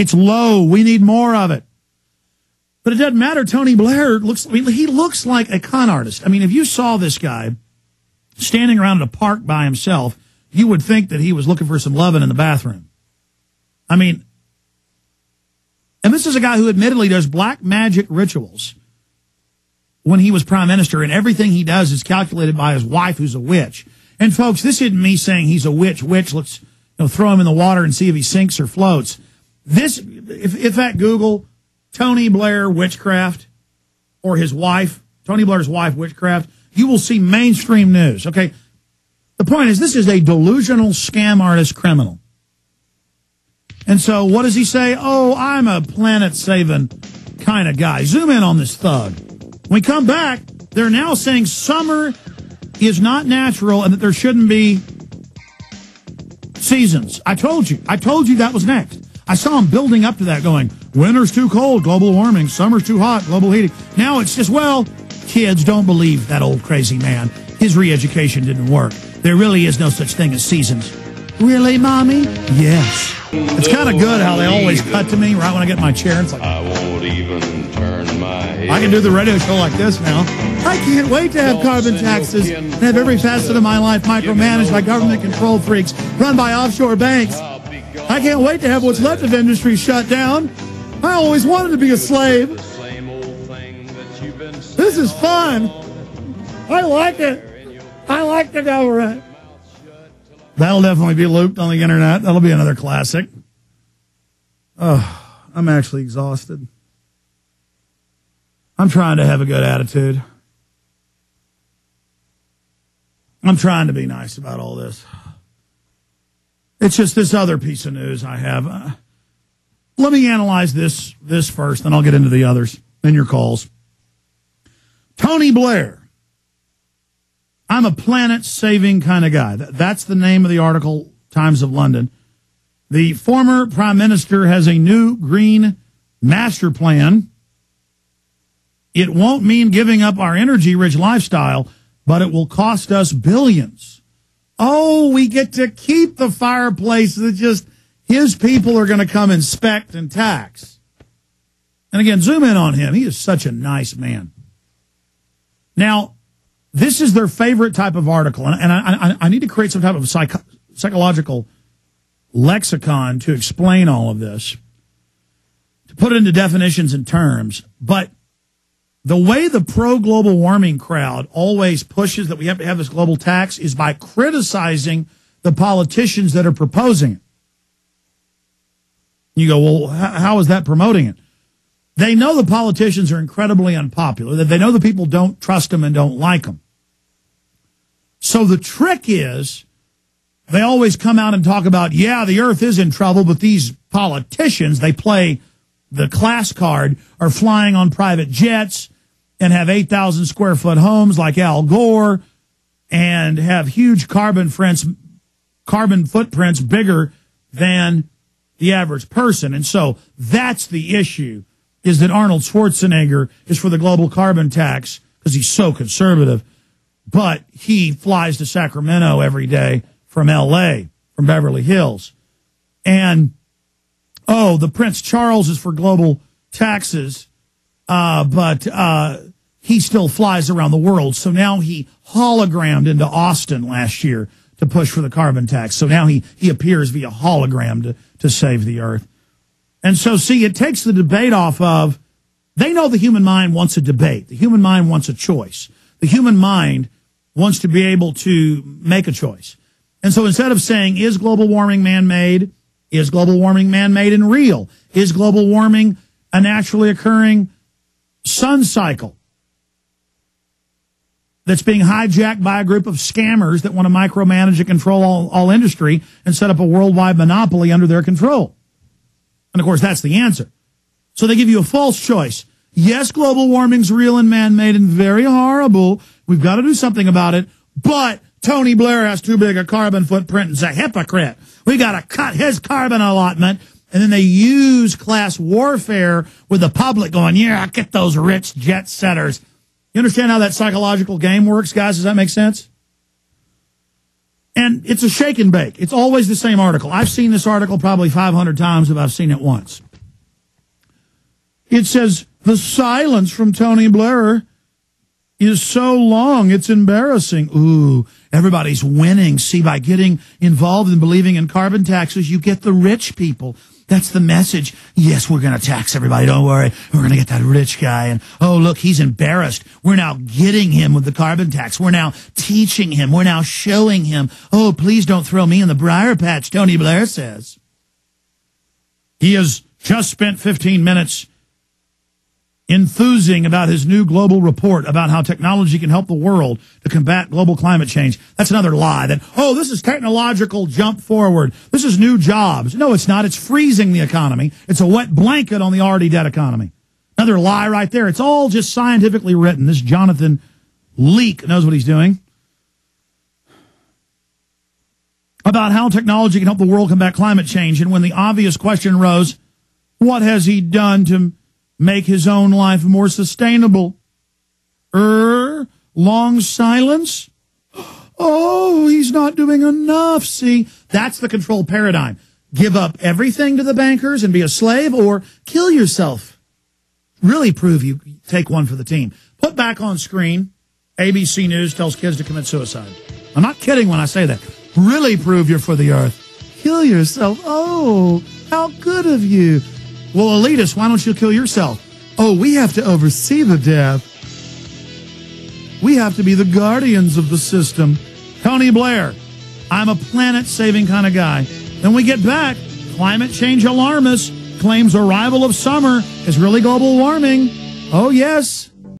It's low. We need more of it. But it doesn't matter. Tony Blair he looks like a con artist. I mean, if you saw this guy standing around at a park by himself, you would think that he was looking for some loving in the bathroom. I mean, and this is a guy who admittedly does black magic rituals when he was prime minister, and everything he does is calculated by his wife, who's a witch. And folks, this isn't me saying he's a witch. Let's throw him in the water and see if he sinks or floats. This, if at Google, Tony Blair witchcraft, or his wife, Tony Blair's wife witchcraft, you will see mainstream news. Okay, the point is, this is a delusional scam artist criminal. And so what does he say? Oh, I'm a planet-saving kind of guy. Zoom in on this thug. When we come back, they're now saying summer is not natural and that there shouldn't be seasons. I told you that was next. I saw him building up to that, going, winter's too cold, global warming, summer's too hot, global heating. Now it's just, well, kids, don't believe that old crazy man. His re-education didn't work. There really is no such thing as seasons. Really, Mommy? Yes. It's kind of good how they always cut to me right when I get in my chair. It's like, I won't even turn my head. I can do the radio show like this now. I can't wait to have carbon taxes and have every facet of my life micromanaged by government control freaks run by offshore banks. I can't wait to have what's left of industry shut down. I always wanted to be a slave. This is fun. I like it. I like the government. That'll definitely be looped on the internet. That'll be another classic. Oh, I'm actually exhausted. I'm trying to have a good attitude. I'm trying to be nice about all this. It's just this other piece of news I have. Let me analyze this first, then I'll get into the others and your calls. Tony Blair. I'm a planet-saving kind of guy. That's the name of the article, Times of London. The former prime minister has a new green master plan. It won't mean giving up our energy-rich lifestyle, but it will cost us billions. Oh, we get to keep the fireplace that just his people are going to come inspect and tax. And again, zoom in on him. He is such a nice man. Now, this is their favorite type of article, and I need to create some type of psychological lexicon to explain all of this, to put it into definitions and terms. But the way the pro-global warming crowd always pushes that we have to have this global tax is by criticizing the politicians that are proposing it. You go, well, how is that promoting it? They know the politicians are incredibly unpopular, that they know the people don't trust them and don't like them. So the trick is they always come out and talk about, yeah, the earth is in trouble, but these politicians, they play the class card, are flying on private jets and have 8,000 square foot homes like Al Gore and have huge carbon footprints bigger than the average person. And so that's the issue, is that Arnold Schwarzenegger is for the global carbon tax because he's so conservative, but he flies to Sacramento every day from L.A., from Beverly Hills. And, oh, the Prince Charles is for global taxes, but he still flies around the world. So now he hologrammed into Austin last year to push for the carbon tax. So now he appears via hologram to save the earth. And so, see, it takes the debate off of, they know the human mind wants a debate. The human mind wants a choice. The human mind wants to be able to make a choice. And so instead of saying, is global warming man-made? Is global warming man-made and real? Is global warming a naturally occurring sun cycle that's being hijacked by a group of scammers that want to micromanage and control all industry and set up a worldwide monopoly under their control? And, of course, that's the answer. So they give you a false choice. Yes, global warming's real and man-made and very horrible. We've got to do something about it. But Tony Blair has too big a carbon footprint and is a hypocrite. We got to cut his carbon allotment. And then they use class warfare with the public going, yeah, get those rich jet setters. You understand how that psychological game works, guys? Does that make sense? And it's a shake and bake. It's always the same article. I've seen this article probably 500 times if I've seen it once. It says the silence from Tony Blair is so long, it's embarrassing. Ooh, everybody's winning. See, by getting involved and believing in carbon taxes, you get the rich people. That's the message. Yes, we're going to tax everybody. Don't worry. We're going to get that rich guy. And, oh, look, he's embarrassed. We're now getting him with the carbon tax. We're now teaching him. We're now showing him. Oh, please don't throw me in the briar patch, Tony Blair says. He has just spent 15 minutes enthusing about his new global report about how technology can help the world to combat global climate change. That's another lie that, oh, this is technological jump forward. This is new jobs. No, it's not. It's freezing the economy. It's a wet blanket on the already dead economy. Another lie right there. It's all just scientifically written. This Jonathan Leak knows what he's doing. About how technology can help the world combat climate change. And when the obvious question rose, what has he done to make his own life more sustainable? Long silence? Oh, he's not doing enough. See, that's the control paradigm. Give up everything to the bankers and be a slave, or kill yourself. Really prove you take one for the team. Put back on screen, ABC News tells kids to commit suicide. I'm not kidding when I say that. Really prove you're for the earth. Kill yourself. Oh, how good of you. Well, elitist, why don't you kill yourself? Oh, we have to oversee the death. We have to be the guardians of the system. Tony Blair, I'm a planet-saving kind of guy. Then we get back. Climate change alarmist claims arrival of summer is really global warming. Oh, yes.